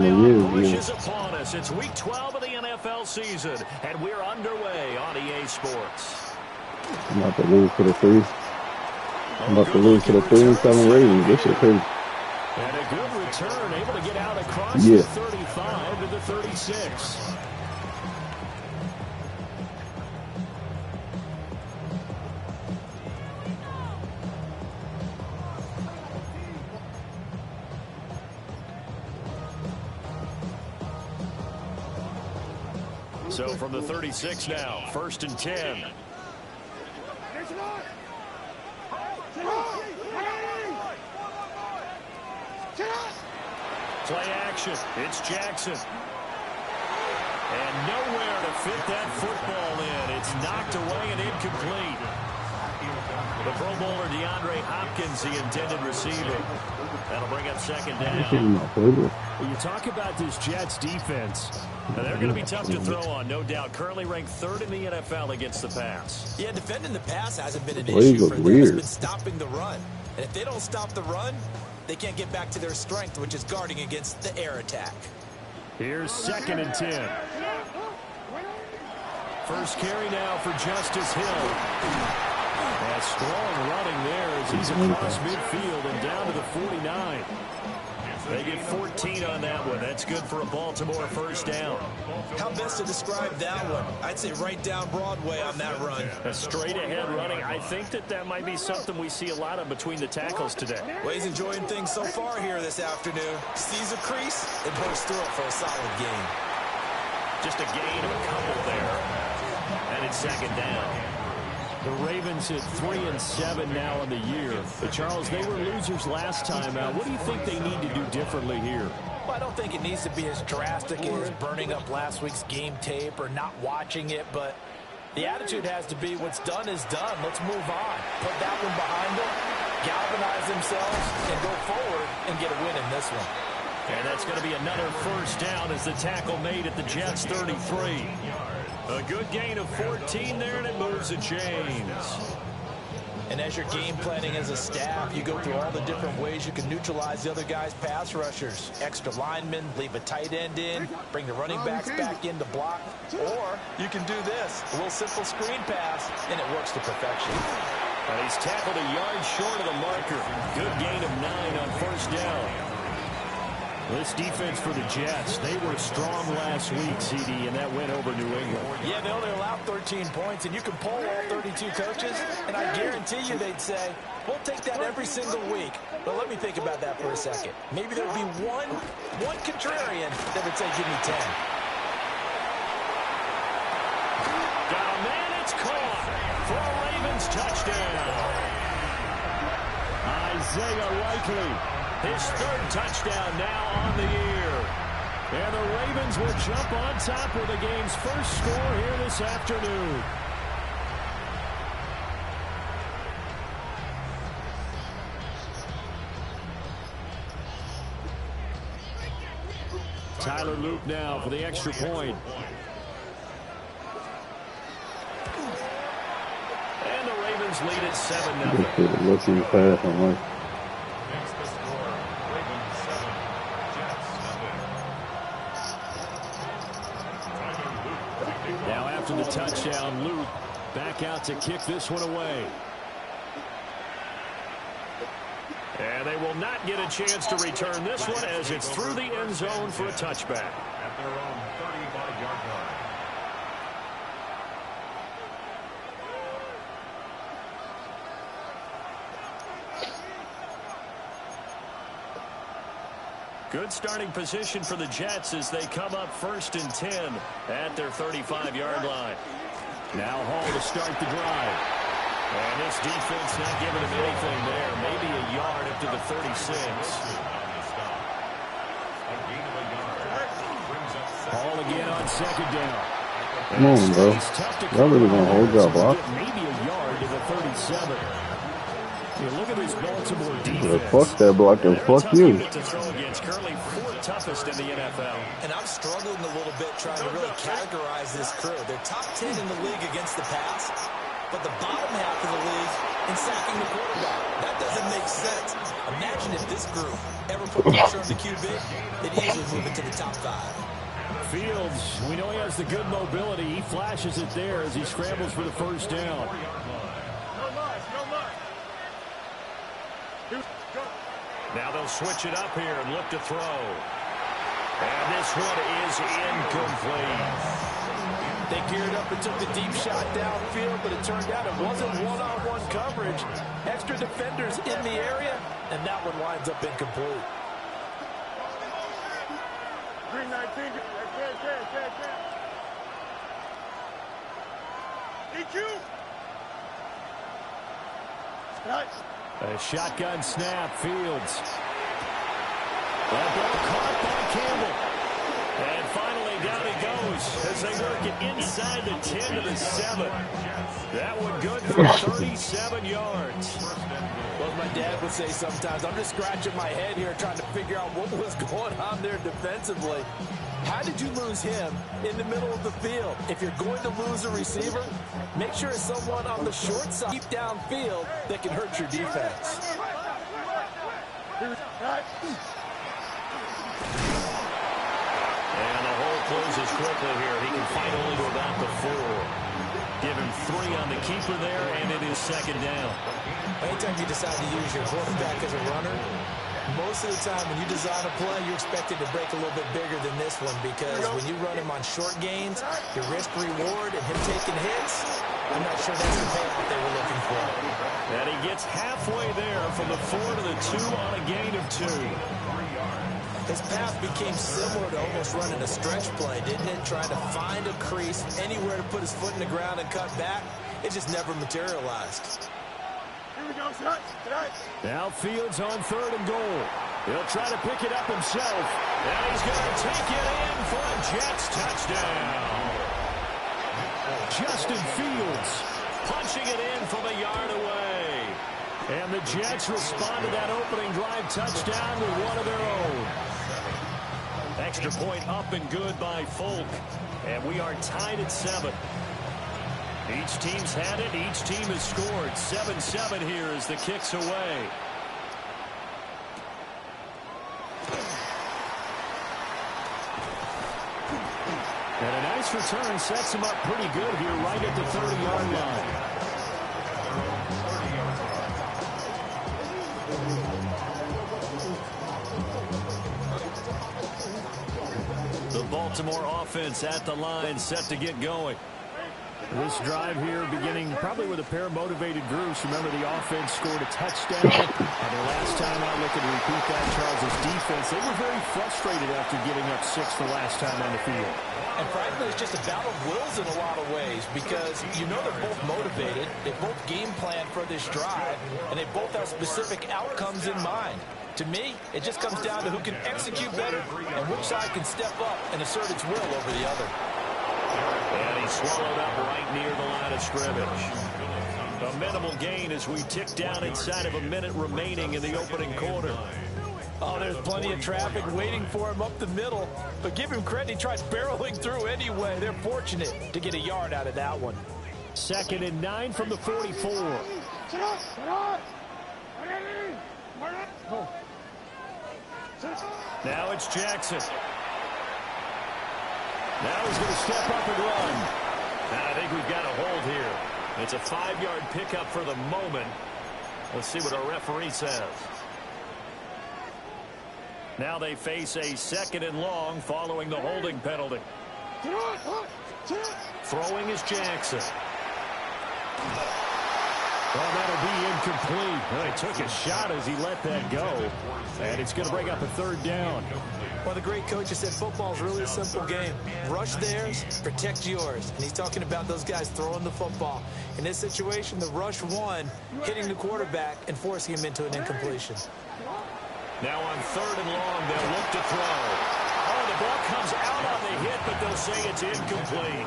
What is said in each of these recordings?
Pushes upon us. It's week 12 of the NFL season, and we're underway on EA Sports. I'm about to lose to the 3. I'm about to lose to the 3-7 Ravens. This shit crazy. And a good return, able to get out across the 35 to the 36. So from the 36 now, 1st and 10. Play action. It's Jackson. And nowhere to fit that football in. It's knocked away and incomplete. The Pro Bowler DeAndre Hopkins, the intended receiver. That'll bring up 2nd down. When you talk about this Jets defense, now they're going to be tough to throw on, no doubt. Currently ranked 3rd in the NFL against the pass. Yeah, defending the pass hasn't been an issue for them. It's been stopping the run. And if they don't stop the run, they can't get back to their strength, which is guarding against the air attack. Here's 2nd and 10. First carry now for Justice Hill. A strong running there as he's across midfield and down to the 49. They get 14 on that one. That's good for a Baltimore 1st down. How best to describe that one? I'd say right down Broadway on that run. A straight ahead running. I think that might be something we see a lot of between the tackles today. Well, he's enjoying things so far here this afternoon. Sees a crease and bursts through it for a solid gain. Just a gain of a couple there. And it's 2nd down. The Ravens hit 3 and 7 now in the year. But Charles, they were losers last time out. What do you think they need to do differently here? Well, I don't think it needs to be as drastic as burning up last week's game tape or not watching it, but the attitude has to be what's done is done. Let's move on. Put that one behind them, galvanize themselves, and go forward and get a win in this one. And that's going to be another 1st down as the tackle made at the Jets 33. A good gain of 14 there, and it moves the chains. And as you're game planning as a staff, you go through all the different ways you can neutralize the other guy's pass rushers. Extra linemen, leave a tight end in, bring the running backs back in to block. Or you can do this, a little simple screen pass, and it works to perfection. And he's tackled a yard short of the marker. Good gain of 9 on 1st down. This defense for the Jets, they were strong last week, CD, and that went over New England. Yeah, they only allowed 13 points, and you can poll all 32 coaches, and I guarantee you they'd say, we'll take that every single week. But let me think about that for a second. Maybe there would be one contrarian that would say, give me 10. Got a man, it's caught for a Ravens touchdown. Isaiah Likely. His 3rd touchdown now on the year. And the Ravens will jump on top with the game's first score here this afternoon. Tyler Luke now for the extra point. And the Ravens lead at 7-0. Looking fast on life. The touchdown, Luke back out to kick this one away. And they will not get a chance to return this one as it's through the end zone for a touchback. At their own 35-yard line. Good starting position for the Jets as they come up 1st and 10 at their 35-yard line. Now Hall to start the drive. And this defense not giving him anything there. Maybe a yard up to the 36. Hall again on 2nd down. Come on, bro. Y'all really gonna hold y'all block? Maybe a yard to the 37. Look at this Baltimore defense. Yeah, fuck that block and fuck you. Currently 4th toughest in the NFL. And I'm struggling a little bit trying to really categorize this crew. They're top 10 in the league against the pass, but the bottom half of the league and sacking the quarterback. That doesn't make sense. Imagine if this group ever put pressure on the QB, they'd easily move into the top 5. Fields, we know he has the good mobility. He flashes it there as he scrambles for the first down. Now they'll switch it up here and look to throw. And this one is incomplete. They geared up and took the deep shot downfield, but it turned out it wasn't one-on-one coverage. Extra defenders in the area, and that one winds up incomplete. A shotgun snap, Fields. That ball caught by Campbell. And finally down he goes as they work it inside the 10 to the 7. That one good for 37 yards. Well, my dad would say sometimes, I'm just scratching my head here trying to figure out what was going on there defensively. How did you lose him in the middle of the field? If you're going to lose a receiver, make sure it's someone on the short side, deep downfield, that can hurt your defense. And the hole closes quickly here. He can fight only to about the 4. Give him 3 on the keeper there, and it is second down. Anytime you decide to use your quarterback as a runner, most of the time when you design a play, you're expected to break a little bit bigger than this one, because when you run him on short gains, your risk-reward and him taking hits, I'm not sure that's the payoff they were looking for. And he gets halfway there from the 4 to the 2 on a gain of 2. His path became similar to almost running a stretch play, didn't it? Trying to find a crease, anywhere to put his foot in the ground and cut back. It just never materialized. Now Fields on 3rd and goal. He'll try to pick it up himself. And he's going to take it in for a Jets touchdown. Justin Fields punching it in from a yard away. And the Jets respond to that opening drive touchdown with one of their own. Extra point up and good by Folk. And we are tied at 7. Each team's had it. Each team has scored. 7-7 here as the kick's away. And a nice return sets him up pretty good here right at the 30-yard line. The Baltimore offense at the line, set to get going. This drive here beginning probably with a pair of motivated groups. Remember, the offense scored a touchdown. The last time out, looking to repeat that, Charles' defense, they were very frustrated after giving up 6 the last time on the field. And frankly, it's just a battle of wills in a lot of ways, because you know they're both motivated, they both game plan for this drive, and they both have specific outcomes in mind. To me, it just comes down to who can execute better and which side can step up and assert its will over the other. And he's swallowed up right near the line of scrimmage. A minimal gain as we tick down inside of a minute remaining in the opening quarter. Oh, there's plenty of traffic waiting for him up the middle. But give him credit, he tried barreling through anyway. They're fortunate to get a yard out of that one. 2nd and 9 from the 44. Now it's Jackson. Now he's going to step up and run. And I think we've got a hold here. It's a 5-yard pickup for the moment. Let's see what our referee says. Now they face a 2nd and long following the holding penalty. Throwing is Jackson. Well, that'll be incomplete. Well, he took a shot as he let that go. And it's going to bring up a 3rd down. Well, the great coach has said football is really a simple game. Rush theirs, protect yours. And he's talking about those guys throwing the football. In this situation, the rush won, hitting the quarterback and forcing him into an incompletion. Now on 3rd and long, they'll look to throw. Oh, the ball comes out on the hit, but they'll say it's incomplete.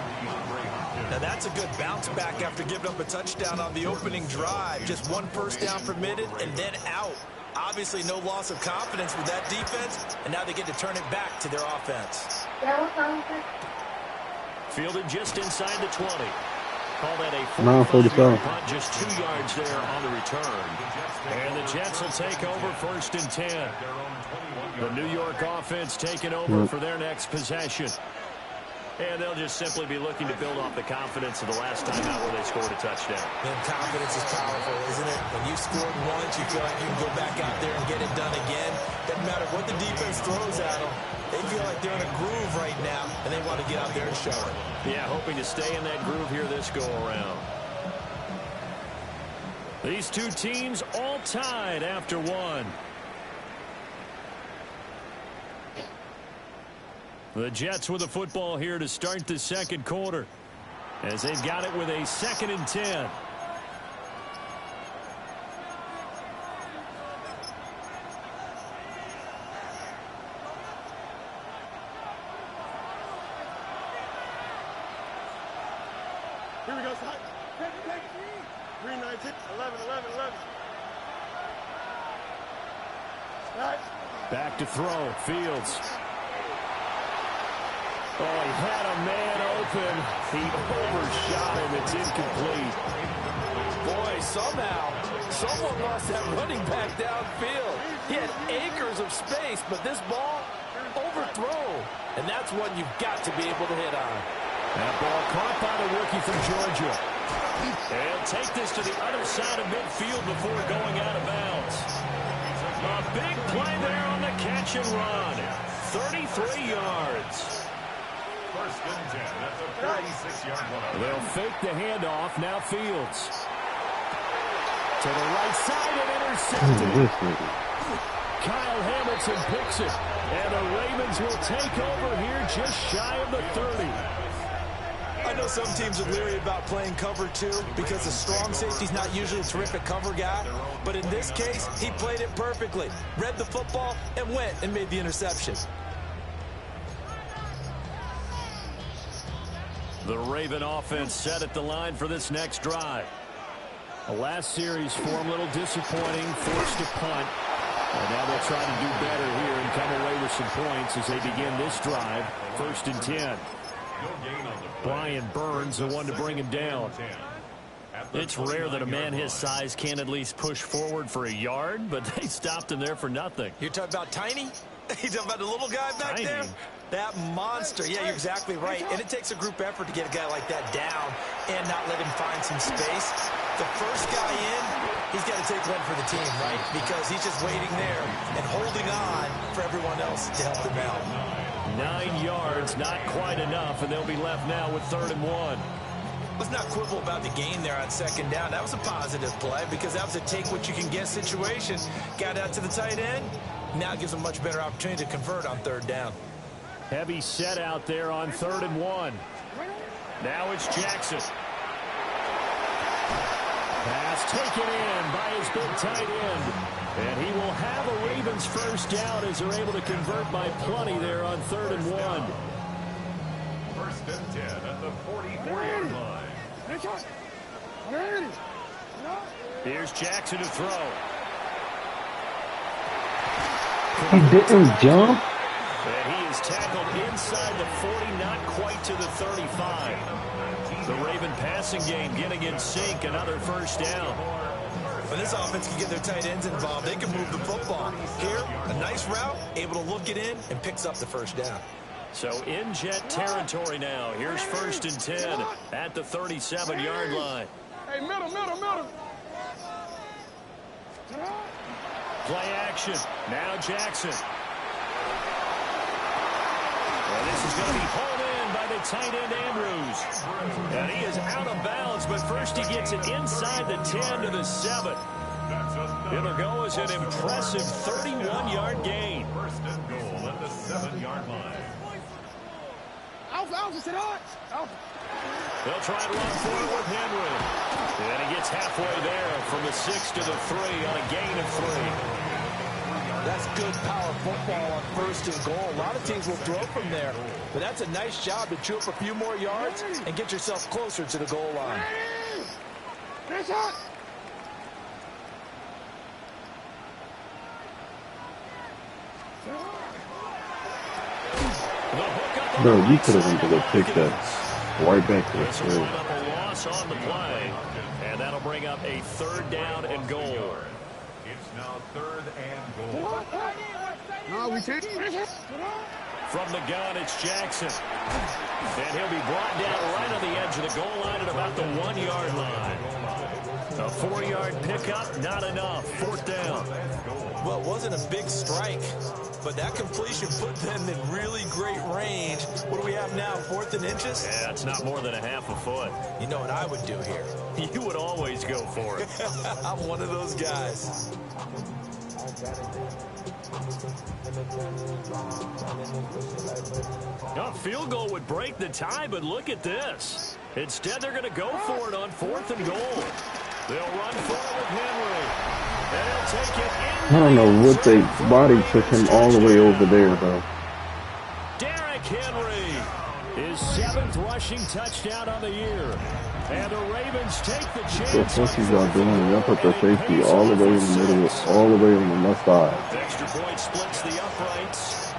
Now that's a good bounce back after giving up a touchdown on the opening drive. Just 1 first down permitted and then out. Obviously no loss of confidence with that defense, and now they get to turn it back to their offense. Fielded just inside the 20. Call that a 9:47. punt, just 2 yards there on the return. And the Jets will take over 1st and 10. The New York offense taking over for their next possession. And they'll just simply be looking to build off the confidence of the last time out where they scored a touchdown. And confidence is powerful, isn't it? When you scored once, you feel like you can go back out there and get it done again. Doesn't matter what the defense throws at them. They feel like they're in a groove right now, and they want to get out there and show it. Yeah, hoping to stay in that groove here this go-around. These two teams all tied after one. The Jets with the football here to start the second quarter, as they've got it with a 2nd and 10. Here we go, Side. Take. 3-19, 11. Right. Back to throw, Fields. Oh, he had a man open. He overshot him. It's incomplete. Boy, somehow, someone lost that running back downfield. He had acres of space, but this ball, overthrown. And that's one you've got to be able to hit on. That ball caught by the rookie from Georgia. They'll take this to the other side of midfield before going out of bounds. A big play there on the catch and run. 33 yards. 1st and 10 at the 36-yard line. They'll fake the handoff. Now Fields. To the right side and intercepted. Kyle Hamilton picks it. And the Ravens will take over here just shy of the 30. I know some teams are leery about playing cover 2 because the strong safety's not usually a terrific cover guy. But in this case, he played it perfectly. Read the football and went and made the interception. The Raven offense set at the line for this next drive. The last series for them a little disappointing, forced to punt. And now they'll try to do better here and come away with some points as they begin this drive. 1st and 10. Brian Burns, the one to bring him down. It's rare that a man his size can't at least push forward for a yard, but they stopped him there for nothing. You're talking about Tiny? You talking about the little guy back Tiny. there? That monster. Yeah, you're exactly right. And it takes a group effort to get a guy like that down and not let him find some space. The first guy in, he's got to take one for the team, right? Because he's just waiting there and holding on for everyone else to help him out. 9 yards, not quite enough, and they'll be left now with 3rd and 1. Let's not quibble about the gain there on 2nd down. That was a positive play because that was a take-what-you-can-get situation. Got out to the tight end. Now gives them a much better opportunity to convert on 3rd down. Heavy set out there on 3rd and 1. Now it's Jackson. Pass taken in by his big tight end. And he will have a Ravens 1st down as they're able to convert by plenty there on 3rd and 1. 1st and 10 at the 44-yard line. Here's Jackson to throw. He didn't jump. And he is tackled inside the 40, not quite to the 35. The Raven passing game getting in sync, another 1st down. When this offense can get their tight ends involved, they can move the football. Here, a nice route, able to look it in, and picks up the 1st down. So in Jet territory now. Here's 1st and 10 at the 37-yard line. Hey, middle. Play action. Now Jackson. Well, this is going to be hauled in by the tight end Andrews. And he is out of bounds, but first he gets it inside the 10 to the 7. It'll go as an impressive 31-yard gain. 1st and goal at the 7-yard line. They'll try to run forward with Henry. And he gets halfway there from the 6 to the 3 on a gain of 3. That's good power football on 1st and goal. A lot of teams will throw from there. But that's a nice job to chew up a few more yards and get yourself closer to the goal line. Bro, you could have went to go pick that. Right back to the This will field. line up a loss on the play, and that'll bring up a 3rd down and goal. It's now 3rd and goal. No, we can't. From the gun, it's Jackson. And he'll be brought down right on the edge of the goal line at about the 1-yard line. A 4-yard pickup, not enough. 4th down. Well, it wasn't a big strike, but that completion put them in really great range. What do we have now, 4th and inches? Yeah, it's not more than a half a foot. You know what I would do here? You would always go for it. I'm one of those guys. A field goal would break the tie, but look at this. Instead, they're going to go for it on 4th and goal. They'll run forward with Henry. And he'll take it in. I don't know what they body took him all the way over there, though. Derrick Henry, his 7th rushing touchdown on the year. And the Ravens take the chance. What the fuck is y'all doing? Y'all put the safety all the way in the middle, all the way on the left side. Extra point splits the uprights.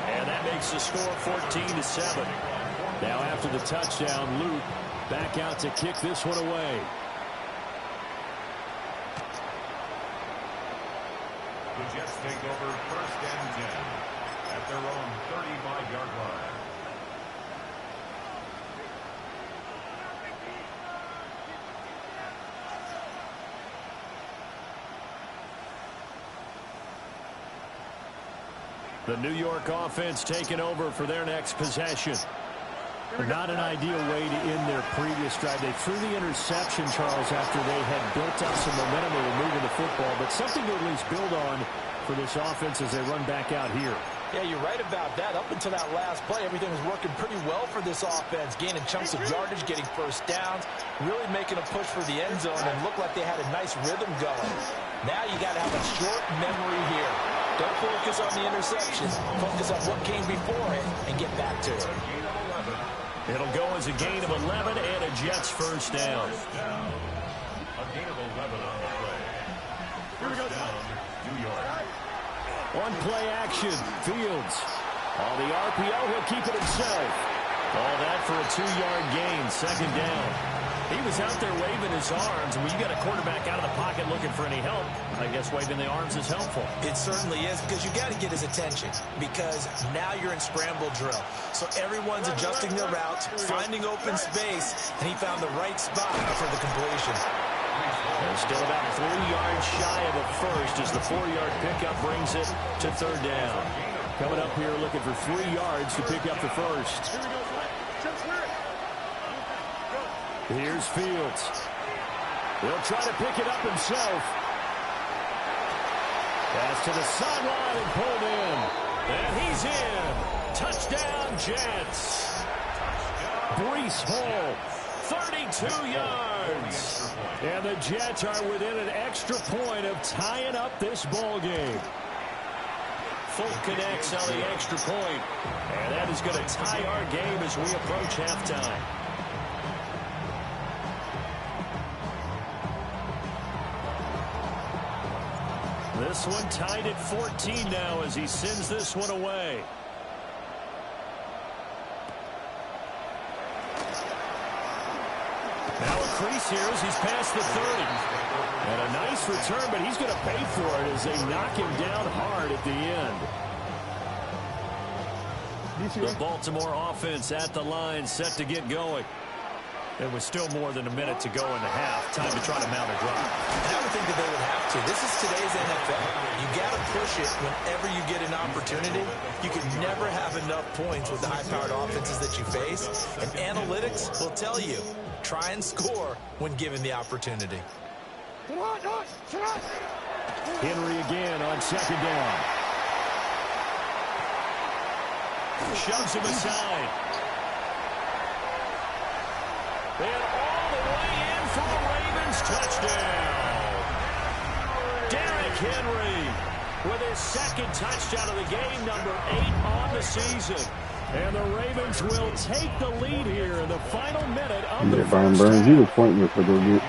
And that makes the score 14-7. Now after the touchdown, Luke back out to kick this one away. The Jets take over 1st and 10 at their own 35-yard line. The New York offense taking over for their next possession. Not an ideal way to end their previous drive. They threw the interception, Charles, after they had built up some momentum. They were moving the football, but something to at least build on for this offense as they run back out here. Yeah, you're right about that. Up until that last play, everything was working pretty well for this offense, gaining chunks of yardage, getting 1st downs, really making a push for the end zone, and looked like they had a nice rhythm going. Now you got to have a short memory here. Don't focus on the interception. Focus on what came before it and get back to it. It'll go as a gain of 11 and a Jets 1st down. A gain of 11 on the play. 1st down, New York. On play action, Fields. On the RPO, he'll keep it himself. All that for a 2-yard gain, 2nd down. He was out there waving his arms, and when you got a quarterback out of the pocket looking for any help, I guess waving the arms is helpful. It certainly is, because you got to get his attention, because now you're in scramble drill. So everyone's adjusting their routes, finding open space, and he found the right spot for the completion. They're still about 3 yards shy of a first as the 4-yard pickup brings it to 3rd down. Coming up here looking for 3 yards to pick up the first. Here's Fields. He'll try to pick it up himself. Pass to the sideline and pulled in. And he's in. Touchdown, Jets. Breece Hall, 32 yards. And the Jets are within an extra point of tying up this ball game. Folk connects on the extra point. And that is going to tie our game as we approach halftime. This one tied at 14 now as he sends this one away. Now a crease here as he's past the 30. And a nice return, but he's going to pay for it as they knock him down hard at the end. The Baltimore offense at the line, set to get going. There was still more than a minute to go in the half. Time to try to mount a drive. And I would think that they would have to. This is today's NFL. You got to push it whenever you get an opportunity. You can never have enough points with the high-powered offenses that you face. And analytics will tell you, try and score when given the opportunity. Henry again on 2nd down. Shoves him aside. And all the way in for the Ravens touchdown. Derrick Henry with his 2nd touchdown of the game, number 8 on the season. And the Ravens will take the lead here in the final minute of the Brian first Burns, half. he was pointing for the good.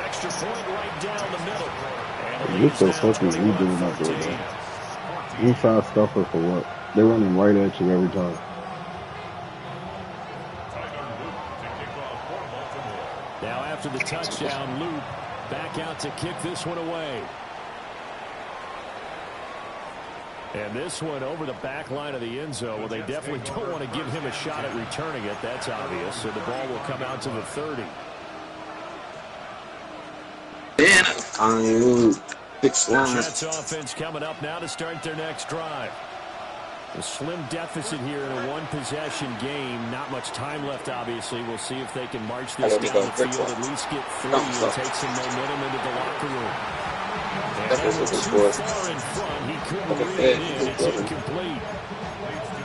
Extra point right down the middle. What the fuck is he doing up there, bro? Inside stuffer for what? They're running right at you every time. Now after the touchdown, Loop back out to kick this one away. And this one over the back line of the end zone. Well, they definitely don't want to give him a shot at returning it. That's obvious. So the ball will come out to the 30. Jets offense coming up now to start their next drive. A slim deficit here in a one-possession game. Not much time left, obviously. We'll see if they can march this down the field, at least get 3 and take some momentum into the locker room. And they were too far in front. He couldn't reel it in. It's incomplete.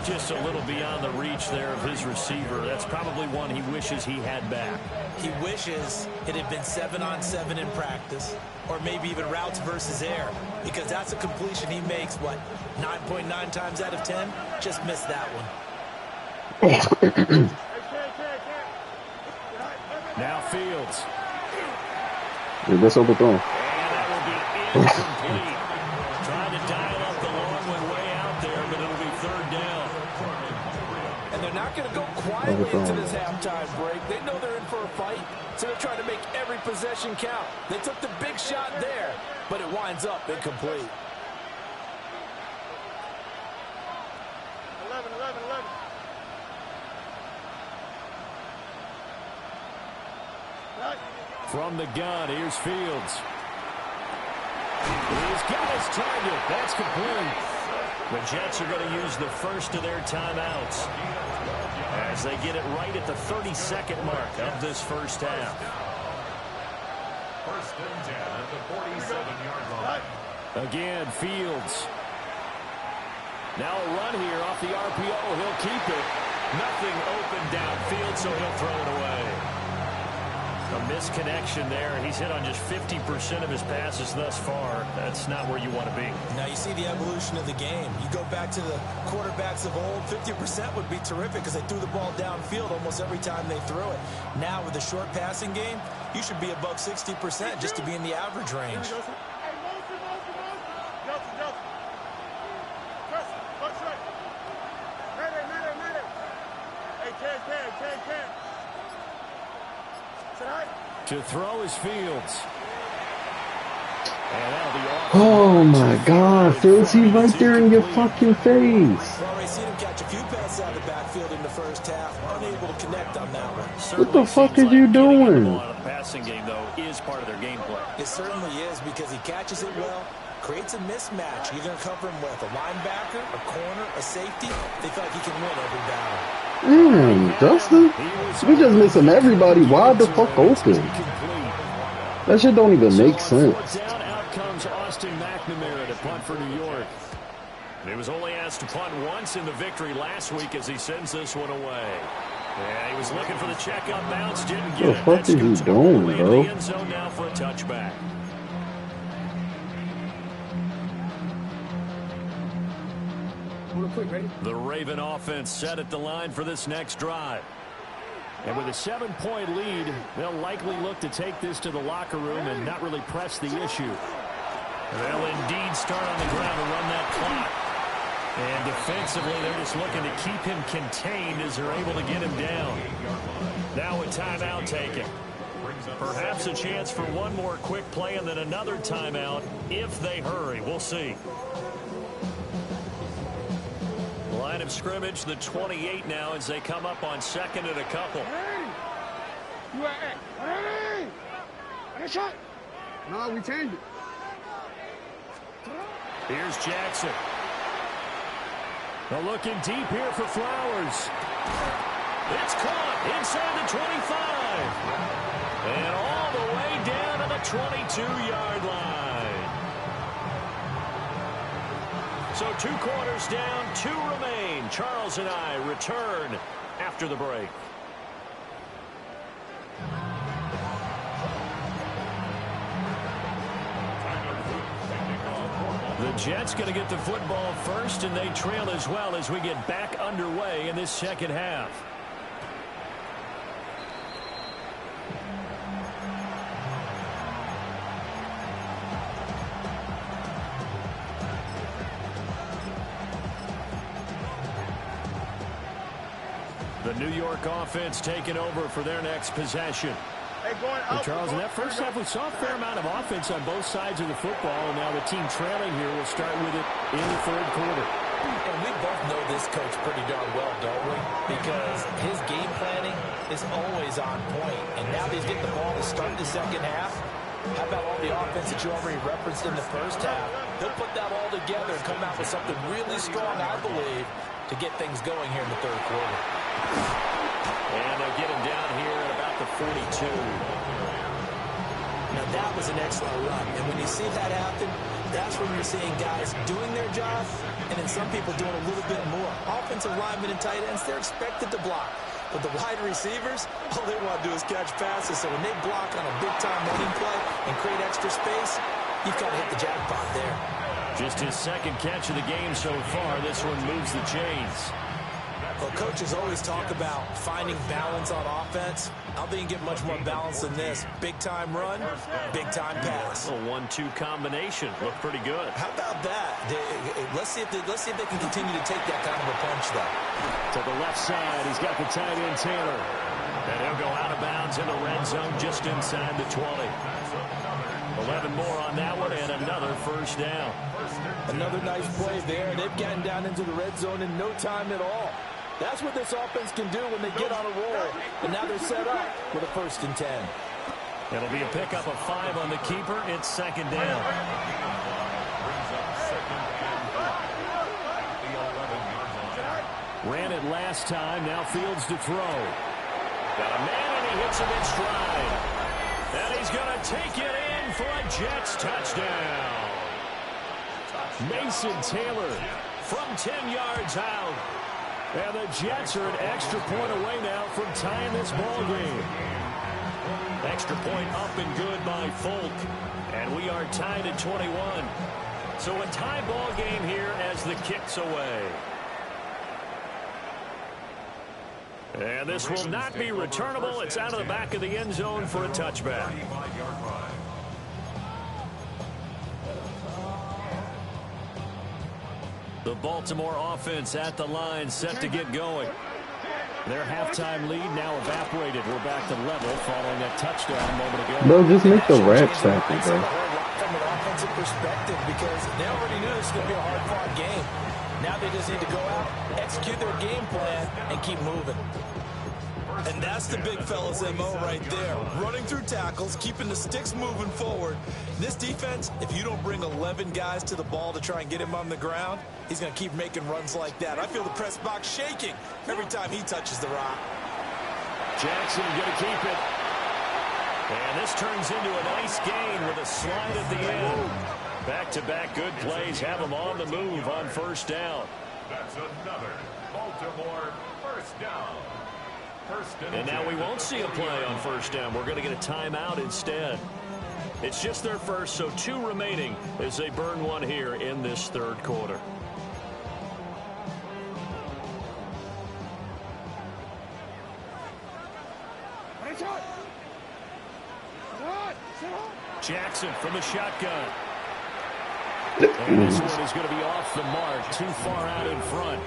Just a little beyond the reach there of his receiver. That's probably one he wishes he had back. He wishes it had been 7-on-7 in practice, or maybe even routes versus air, because that's a completion he makes, what, 9.9 times out of 10? Just missed that one. Now Fields. That's overthrown. And that will be incomplete. Trying to dial up the long one way out there, but it'll be third down. And they're not going to go quietly into this halftime break. They know they're in for a fight, so they're trying to make every possession count. They took the big shot there, but it winds up incomplete. 11. From the gun, here's Fields. He's got his target. That's complete. The Jets are going to use the first of their timeouts as they get it right at the 32nd mark of this first half. First and 10 at the 47-yard line. Again, Fields. Now a run here off the RPO. He'll keep it. Nothing open downfield, so he'll throw it away. A misconnection there. He's hit on just 50% of his passes thus far. That's not where you want to be. Now you see the evolution of the game. You go back to the quarterbacks of old, 50% would be terrific because they threw the ball downfield almost every time they threw it. Now with the short passing game, you should be above 60% just to be in the average range. To throw is Fields. And that'll be off. Oh my God, Fields, he's right there in your fucking face. We've already seen him catch a few passes out of the backfield in the first half, unable to connect on that one. What the fuck are you doing? The passing game, though, is part of their game plan. It certainly is because he catches it well, creates a mismatch. You're going to cover him with a linebacker, a corner, a safety. They feel like he can win every battle. Damn, Justin, we just missing everybody wide the fuck open. That shit don't even make sense. Down, out comes Austin McNamara to punt for New York. He was only asked to punt once in the victory last week as he sends this one away. Yeah, he was looking for the check up bounce, didn't get it. What the fuck is he doing, bro? End zone now for a touchback. The Raven offense set at the line for this next drive. And with a 7-point lead, they'll likely look to take this to the locker room and not really press the issue. They'll indeed start on the ground and run that clock. And defensively, they're just looking to keep him contained as they're able to get him down. Now a timeout taken. Perhaps a chance for one more quick play and then another timeout if they hurry. We'll see. Line of scrimmage, the 28 now as they come up on second and a couple. No, we changed it. Here's Jackson. They're looking deep here for Flowers. It's caught inside the 25. And all the way down to the 22-yard line. So 2 quarters down, 2 remain. Charles and I return after the break. The Jets going to get the football first, and they trail as well as we get back underway in this second half. The New York offense taking over for their next possession. Well, Charles, in that first half, we saw a fair amount of offense on both sides of the football, and now the team trailing here will start with it in the third quarter. And we both know this coach pretty darn well, don't we? Because his game planning is always on point. And now that he's getting the ball to start the second half, how about all the offense that you already referenced in the first half? He'll put that all together and come out with something really strong, I believe, to get things going here in the third quarter. And they'll get him down here at about the 42. Now, that was an excellent run. And when you see that happen, that's when you're seeing guys doing their job and then some people doing a little bit more. Offensive linemen and tight ends, they're expected to block. But the wide receivers, all they want to do is catch passes. So when they block on a big-time running play and create extra space, you've got to hit the jackpot there. Just his second catch of the game so far. This one moves the chains. Well, coaches always talk about finding balance on offense. I don't think you can get much more balance than this. Big-time run, big-time pass. A 1-2 combination. Looked pretty good. How about that? Let's see if they can continue to take that kind of a punch, though. To the left side, he's got the tight end, Taylor. And he'll go out of bounds in the red zone just inside the 20. 11 more on that one, and another first down. Another nice play there. They've gotten down into the red zone in no time at all. That's what this offense can do when they get on a roll. And now they're set up with a 1st and 10. It'll be a pickup of 5 on the keeper. It's second down. Ran it last time. Now Fields to throw. Got a man, and he hits him in stride. And he's going to take it in for a Jets touchdown. Mason Taylor from 10 yards out. And the Jets are an extra point away now from tying this ball game. Extra point up and good by Folk. And we are tied at 21. So a tie ball game here as the kick's away. And this will not be returnable. It's out of the back of the end zone for a touchback. The Baltimore offense at the line, set to get going. Their halftime lead now evaporated. We're back to level following that touchdown a moment ago. Bro, just make the rap tackle, bro. From an offensive perspective, because they already knew this was going to be a hard-fought game. Now they just need to go out, execute their game plan, and keep moving. And that's the big fella's MO right there. Running through tackles, keeping the sticks moving forward. This defense, if you don't bring 11 guys to the ball to try and get him on the ground, he's going to keep making runs like that. I feel the press box shaking every time he touches the rock. Jackson going to keep it. And this turns into a nice gain with a slide at the end. Back-to-back good plays have him on the move on first down. That's another Baltimore first down. And now we won't see a play on first down. We're going to get a timeout instead. It's just their first, so 2 remaining as they burn one here in this third quarter. Jackson from the shotgun. And this one is going to be off the mark, too far out in front.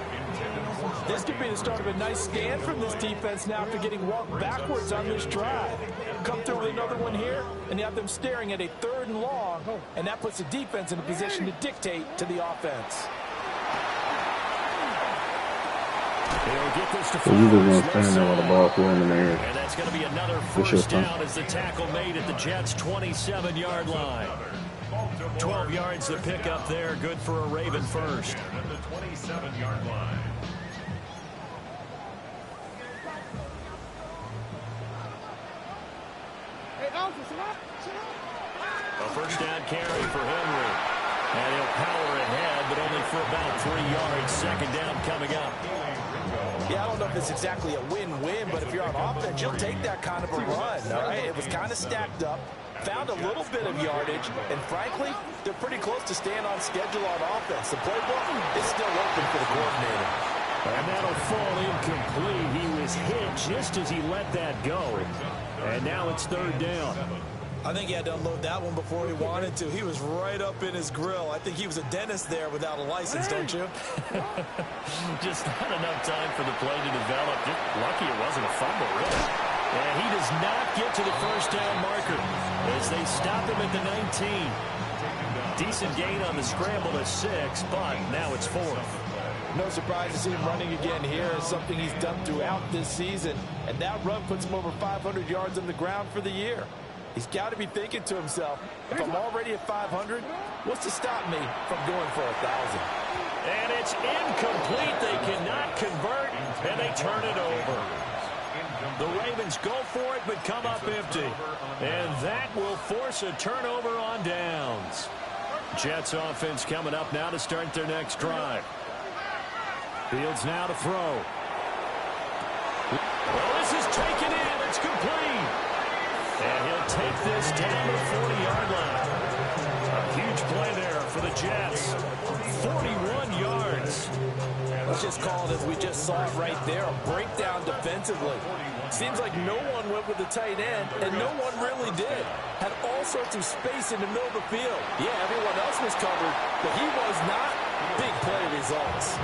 This could be the start of a nice stand from this defense now after getting walked backwards on this drive. Come through with another one here, and you have them staring at a 3rd and long, and that puts the defense in a position to dictate to the offense. They'll get this to You just want to stand there with the ball flowing in the air. and that's going to be another first down as the tackle made at the Jets' 27-yard line. 12 yards to pick up there, good for a Raven first. At the 27-yard line. A first down carry for Henry. And he'll power ahead, but only for about 3 yards. Second down coming up. Yeah, I don't know if it's exactly a win-win, but if you're on offense, you'll take that kind of a run, all right? It was kind of stacked up, found a little bit of yardage, and frankly, they're pretty close to staying on schedule on offense. The playbook is still open for the coordinator. And that'll fall incomplete. He was hit just as he let that go. And now it's third down. I think he had to unload that one before he wanted to. He was right up in his grill. I think he was a dentist there without a license, don't you? Just not enough time for the play to develop. Just lucky it wasn't a fumble, really. And he does not get to the first down marker as they stop him at the 19. Decent gain on the scramble to 6, but now it's 4th. No surprise to see him running again here. It's something he's done throughout this season. And that run puts him over 500 yards on the ground for the year. He's got to be thinking to himself, if I'm already at 500, what's to stop me from going for 1,000? And it's incomplete. They cannot convert, and they turn it over. The Ravens go for it, but come up empty. And that will force a turnover on downs. Jets offense coming up now to start their next drive. Fields now to throw. Well, this is taken in. It's complete. And he'll take this down to the 40-yard line. A huge play there for the Jets. 41 yards. Let's just call it as we just saw it right there, a breakdown defensively. Seems like no one went with the tight end, and no one really did. Had all sorts of space in the middle of the field. Yeah, everyone else was covered, but he was not. Big play results.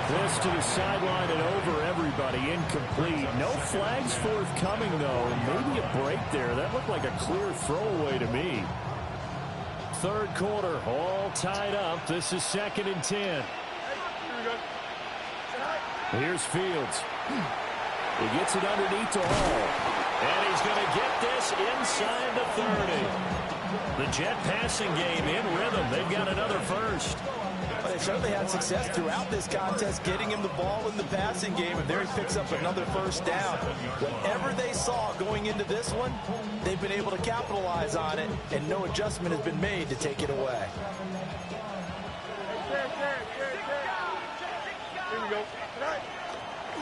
This to the sideline and over everybody. Incomplete. No flags forthcoming, though. Maybe a break there. That looked like a clear throwaway to me. Third quarter, all tied up. This is 2nd and 10. Here's Fields. He gets it underneath to Hall. And he's going to get this inside the 30. The Jet passing game in rhythm. They've got another first. Well, they certainly had success throughout this contest getting him the ball in the passing game, and there he picks up another first down. Whatever they saw going into this one, they've been able to capitalize on it, and no adjustment has been made to take it away. Here we go.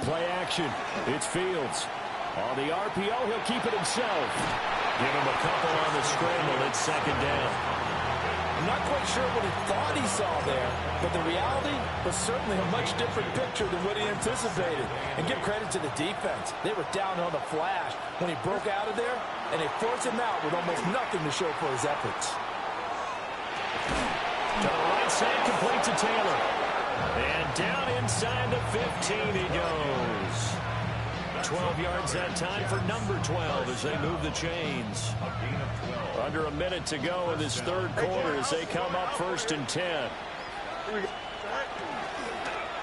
Play action. It's Fields. On the RPO, he'll keep it himself. Give him a couple on the scramble. It's 2nd down. I'm not quite sure what he thought he saw there, but the reality was certainly a much different picture than what he anticipated. And give credit to the defense. They were down on the flash when he broke out of there, and they forced him out with almost nothing to show for his efforts. To the right side, complete to Taylor. And down inside the 15 he goes. 12 yards that time for number 12 as they move the chains. Under a minute to go in this third quarter as they come up 1st and 10.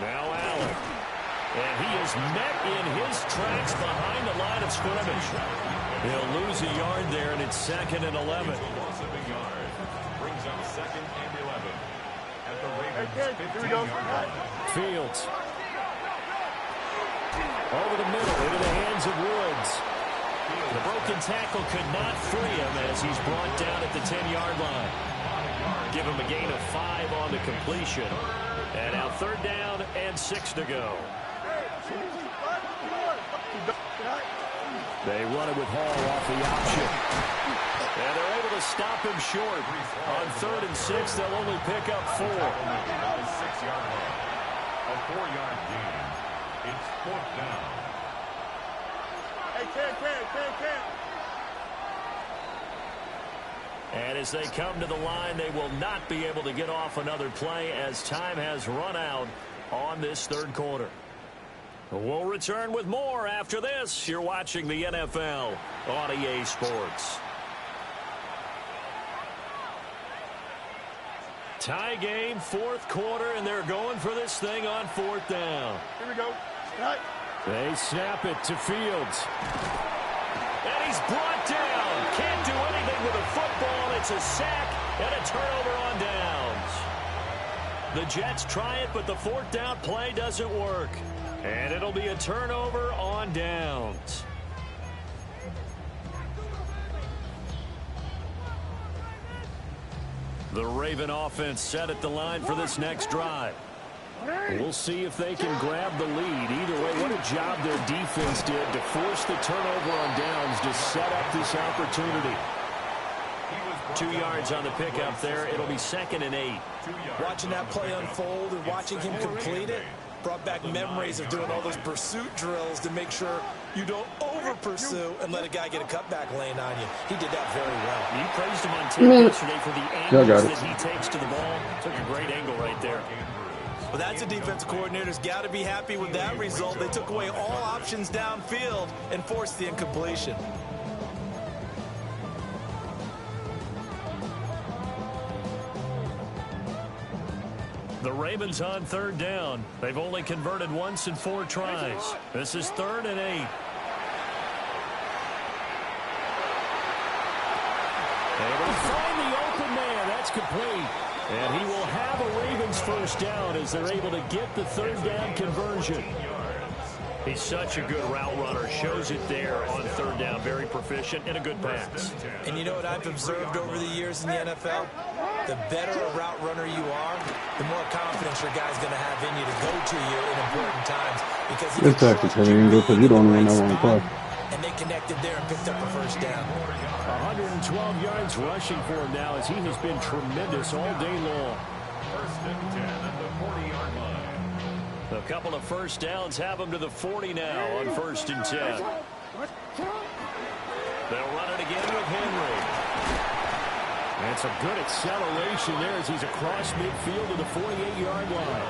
Now Allen. And he is met in his tracks behind the line of scrimmage. He'll lose a yard there, and it's 2nd and 11. Brings up 2nd and 11. At the Ravens 15-yard line. Fields. Over the middle, into the hands of Woods. The broken tackle could not free him as he's brought down at the 10-yard line. Give him a gain of 5 on the completion. And now 3rd down and 6 to go. They run it with Hall off the option. And they're able to stop him short. On 3rd and 6, they'll only pick up 4. At the 6-yard line. A 4-yard gain. It's 4th down. Hey, Ken. And as they come to the line, they will not be able to get off another play as time has run out on this third quarter. We'll return with more after this. You're watching the NFL on EA Sports. Tie game, 4th quarter, and they're going for this thing on 4th down. Here we go. Right. They snap it to Fields. And he's brought down. Can't do anything with a football. It's a sack and a turnover on downs. The Jets try it, but the 4th down play doesn't work. And it'll be a turnover on downs. The Raven offense set at the line for this next drive. We'll see if they can grab the lead. Either way, what a job their defense did to force the turnover on downs to set up this opportunity. 2 yards on the pickup there. It'll be 2nd and 8. Watching that play unfold and watching him complete it brought back memories of doing all those pursuit drills to make sure you don't over-pursue and let a guy get a cutback lane on you. He did that very well. You praised him on tape yesterday for the angles that he takes to the ball. Took a great angle right there. Well, that's a defensive coordinator's got to be happy with that result. They took away all options downfield and forced the incompletion. The Ravens on third down. They've only converted once in 4 tries. This is 3rd and 8. Able to find the open man. That's complete. And he will have a Ravens first down as they're able to get the 3rd down conversion. He's such a good route runner. Shows it there on 3rd down. Very proficient and a good pass. And you know what I've observed over the years in the NFL? The better a route runner you are, the more confidence your guy's going to have in you to go to you in important times. Because this tactic heading go because you don't even know when to play. And they connected there and picked up a first down. 112 yards rushing for him now as he has been tremendous all day long. 1st and 10 at the 40-yard line. A couple of first downs have him to the 40 now on 1st and 10. They'll run it again with Henry. And some good acceleration there as he's across midfield to the 48-yard line.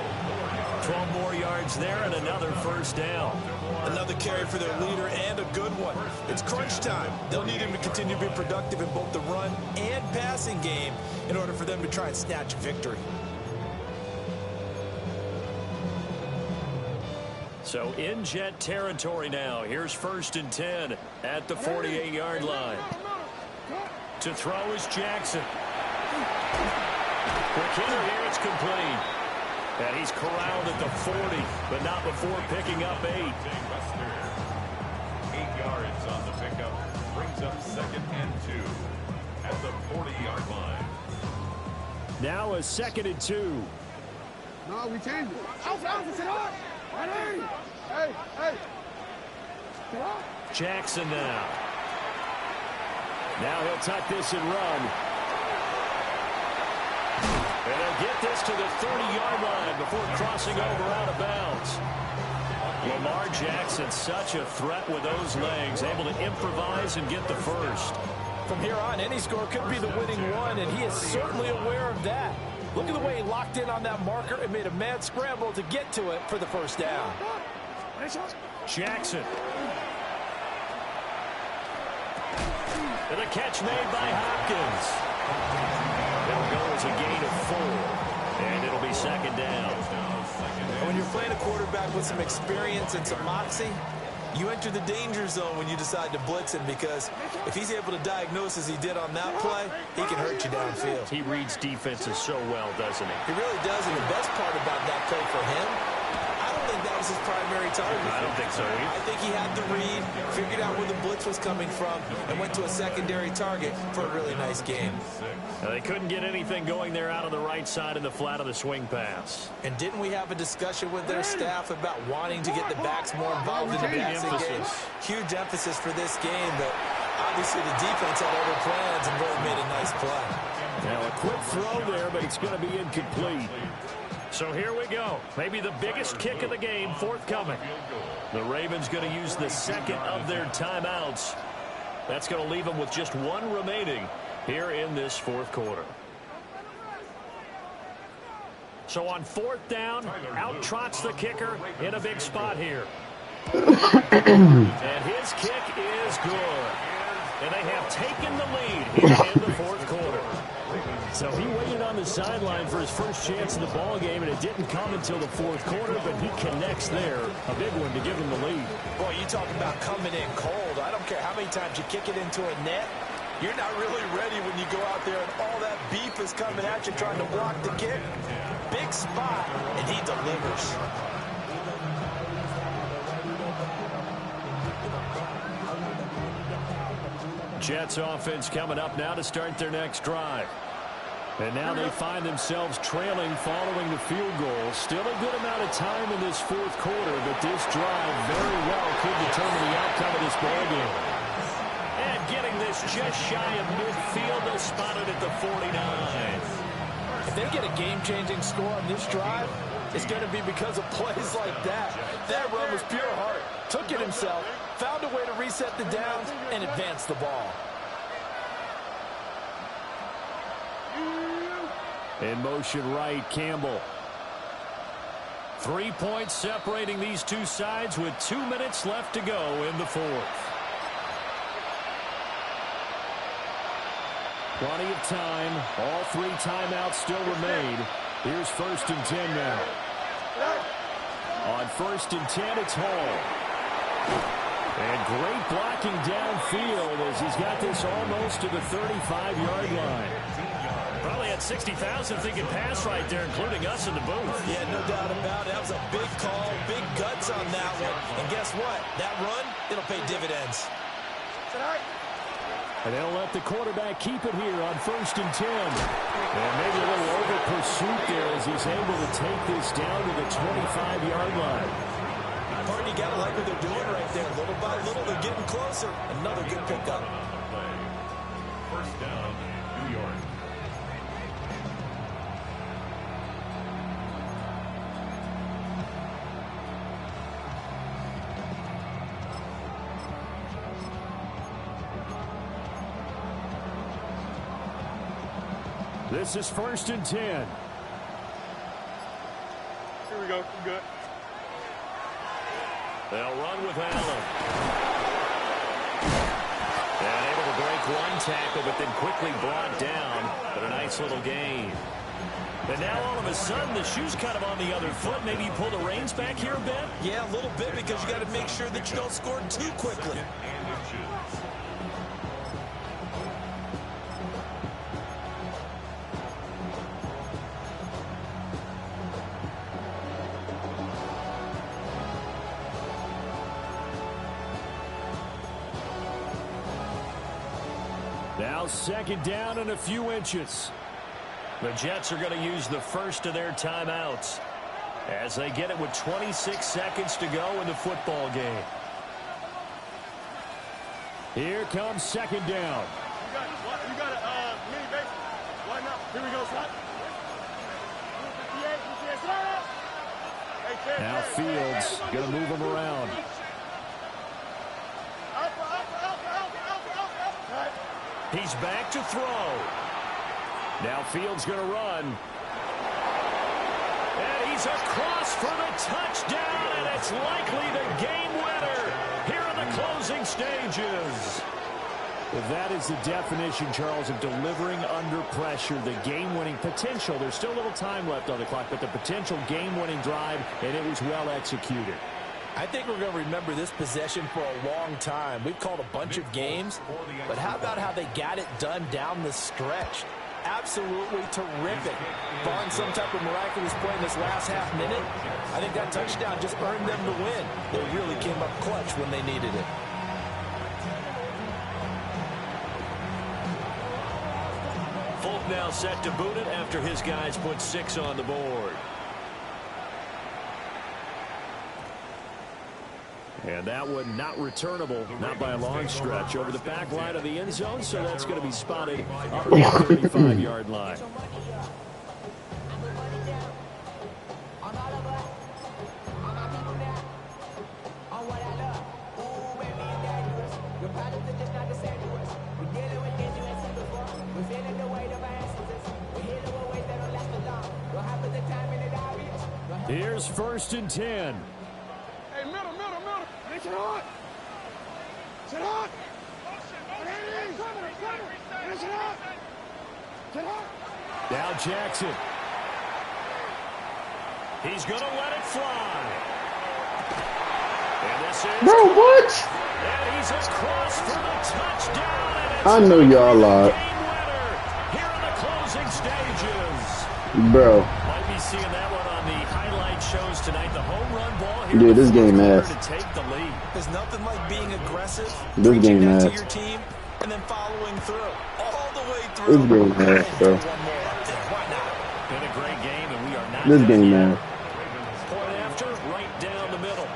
12 more yards there and another first down. Another carry for their leader and a good one. It's crunch time. They'll need him to continue to be productive in both the run and passing game in order for them to try and snatch victory. So in Jet territory now. Here's 1st and 10 at the 48-yard line. To throw is Jackson. McKinnon here, it's complete. And he's corralled at the 40, but not before picking up 8. 8 yards on the pickup. Brings up 2nd and 2 at the 40-yard line. Now a 2nd and 2. No, we changed it. Hey. Jackson now. Now he'll tuck this and run. And they'll get this to the 30-yard line before crossing over out of bounds. Lamar Jackson, such a threat with those legs, able to improvise and get the first. From here on, any score could be the winning one, and he is certainly aware of that. Look at the way he locked in on that marker and made a mad scramble to get to it for the first down. Jackson. And a catch made by Hopkins. It'll go as a gain of 4, and it'll be 2nd down. When you're playing a quarterback with some experience and some moxie, you enter the danger zone when you decide to blitz him, because if he's able to diagnose as he did on that play, he can hurt you downfield. He reads defenses so well, doesn't he? He really does, and the best part about that play for him, I don't think that was his primary target. I don't think so either. I think he had the read, figured out where the blitz was coming from, and went to a secondary target for a really nice game. They couldn't get anything going there out on the right side in the flat of the swing pass. And didn't we have a discussion with their staff about wanting to get the backs more involved in the passing game? Huge emphasis for this game, but obviously the defense had other plans and really made a nice play. Now a quick throw there, but it's going to be incomplete. So here we go. Maybe the biggest kick of the game forthcoming. The Ravens going to use the 2nd of their timeouts. That's going to leave them with just 1 remaining here in this 4th quarter. So on 4th down, out trots the kicker in a big spot here. And his kick is good. And they have taken the lead here in the 4th quarter. So he waited on the sideline for his first chance in the ball game, and it didn't come until the 4th quarter, but he connects there. A big one to give him the lead. Boy, you talk about coming in cold. I don't care how many times you kick it into a net. You're not really ready when you go out there and all that beef is coming at you trying to block the kick. Big spot, and he delivers. Jets offense coming up now to start their next drive. And now they find themselves trailing following the field goal. Still a good amount of time in this 4th quarter, but this drive very well could determine the outcome of this ballgame. And getting this just shy of midfield, they'll spot it at the 49. If they get a game-changing score on this drive, it's going to be because of plays like that. That run was pure heart. Took it himself, found a way to reset the downs, and advance the ball. In motion right, Campbell. 3 points separating these two sides with 2 minutes left to go in the fourth. Plenty of time. All 3 timeouts still remain. Here's 1st and 10 now. On 1st and 10, it's Hall. And great blocking downfield as he's got this almost to the 35-yard line. Probably had 60,000 thinking pass right there, including us in the booth. Yeah, no doubt about it. That was a big call, big guts on that one. And guess what? That run, it'll pay dividends. And they'll let the quarterback keep it here on 1st and 10. And maybe a little over pursuit there as he's able to take this down to the 25-yard line. Partner, you got to like what they're doing right there. Little by little, they're getting closer. Another good pickup. First down, New York. This is 1st and 10. Here we go. I'm good. They'll run with Allen. And able to break one tackle, but then quickly brought down. But a nice little gain. And now all of a sudden, the shoe's kind of on the other foot. Maybe you pull the reins back here a bit? Yeah, a little bit because you got to make sure that you don't score too quickly. Now 2nd down and a few inches. The Jets are going to use the first of their timeouts as they get it with 26 seconds to go in the football game. Here comes 2nd down. You got a mini base. Why not? Here we go, slot. Now Fields going to move him around. He's back to throw. Now Fields going to run. And he's across for the touchdown, and it's likely the game winner here in the closing stages. That is the definition, Charles, of delivering under pressure. The game-winning potential. There's still a little time left on the clock, but the potential game-winning drive, and it was well executed. I think we're going to remember this possession for a long time. We've called a bunch of games, but how about how they got it done down the stretch? Absolutely terrific. Barring some type of miraculous play in this last half minute, I think that touchdown just earned them the win. They really came up clutch when they needed it. Folk now set to boot it after his guys put 6 on the board. And that one not returnable, not by a long stretch, over the back line of the end zone, so that's going to be spotted up at the 35-yard line. Here's 1st and 10. Hey, middle. Sit hot. Sit hot. Sit hot. Now Jackson. He's going to let it fly. And this is... Bro, what? And he's across for the touchdown. And I know y'all lied. Game winner here in the closing stages. Bro. Might be seeing that one on the highlight shows tonight. The home run ball here. Dude, this game ass. To take the lead. There's nothing like being aggressive, This game reaching out ass. to your team, and then following through. All the way through. This game ass, bro. One more up there. Why not? Been a great game, and we are not This done game yet. ass. Point after, right down the middle.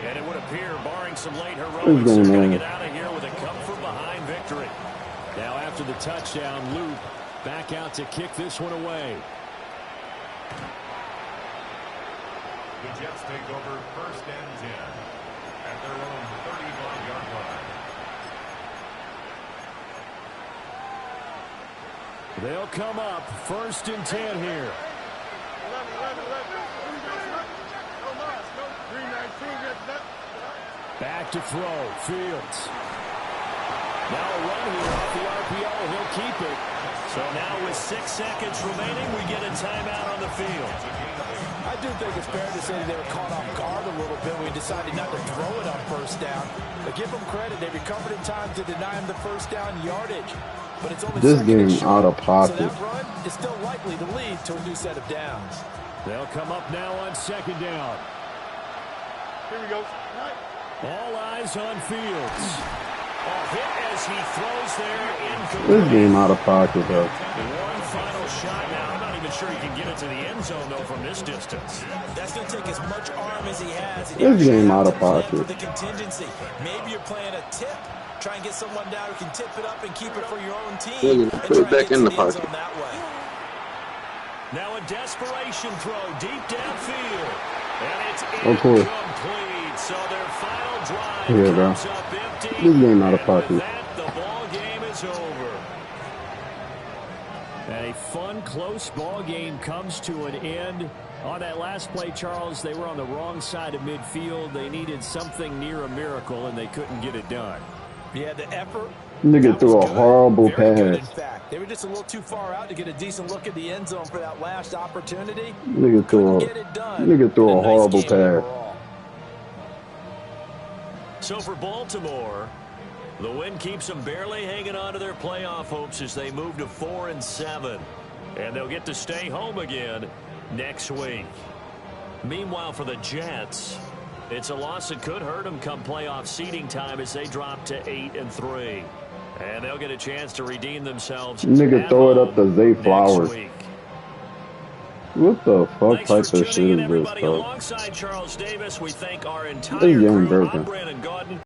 And it would appear, barring some late heroics, This they're game going to ass. get out of here with a come-from-behind victory. Now after the touchdown, Luke back out to kick this one away. The Jets take over 1st and 10 at their own 35-yard line. They'll come up 1st and 10 here. 11. Back to throw. Fields. Now a run here off the RPO. He'll keep it. So now with 6 seconds remaining, we get a timeout on the field. I do think it's fair to say that they were caught off guard a little bit when we decided not to throw it on first down. But give them credit. They recovered in time to deny him the first down yardage. But it's only This game out of pocket. So that run is still likely to lead to a new set of downs. They'll come up now on second down. Here we go. All eyes on Fields. Hit as he throws there. This game out of pocket, though. One final shot now. I'm not even sure he can get it to the end zone, though, from this distance. That's going to take as much arm as he has. This game out of pocket. For the contingency. Maybe you're playing a tip. Try and get someone down who can tip it up and keep it for your own team. Yeah, put it back in the pocket. That way. Now a desperation throw deep downfield. And it's course. incomplete. So their final drive Here, bro. comes up empty. This game out of And pocket. with that, the ball game is over. A fun, close ball game comes to an end. On that last play, Charles, they were on the wrong side of midfield. They needed something near a miracle, and they couldn't get it done. Yeah, the effort. Nigga threw a horrible Very good, in pass. fact. They were just a little too far out to get a decent look at the end zone for that last opportunity. Nigga threw Get it done. a Nice horrible game pass. overall. So for Baltimore, the win keeps them barely hanging on to their playoff hopes as they move to 4-7. And they'll get to stay home again next week. Meanwhile, for the Jets, it's a loss that could hurt them come playoff seeding time as they drop to 8-3. And they'll get a chance to redeem themselves. Nigga at throw it home up to Zay next Flowers. week. What the fuck Thanks type for of shit tuning in, is this, everybody. bro? Alongside Charles Davis, we thank our This entire young crew. Birkin. I'm Brandon Gaudin.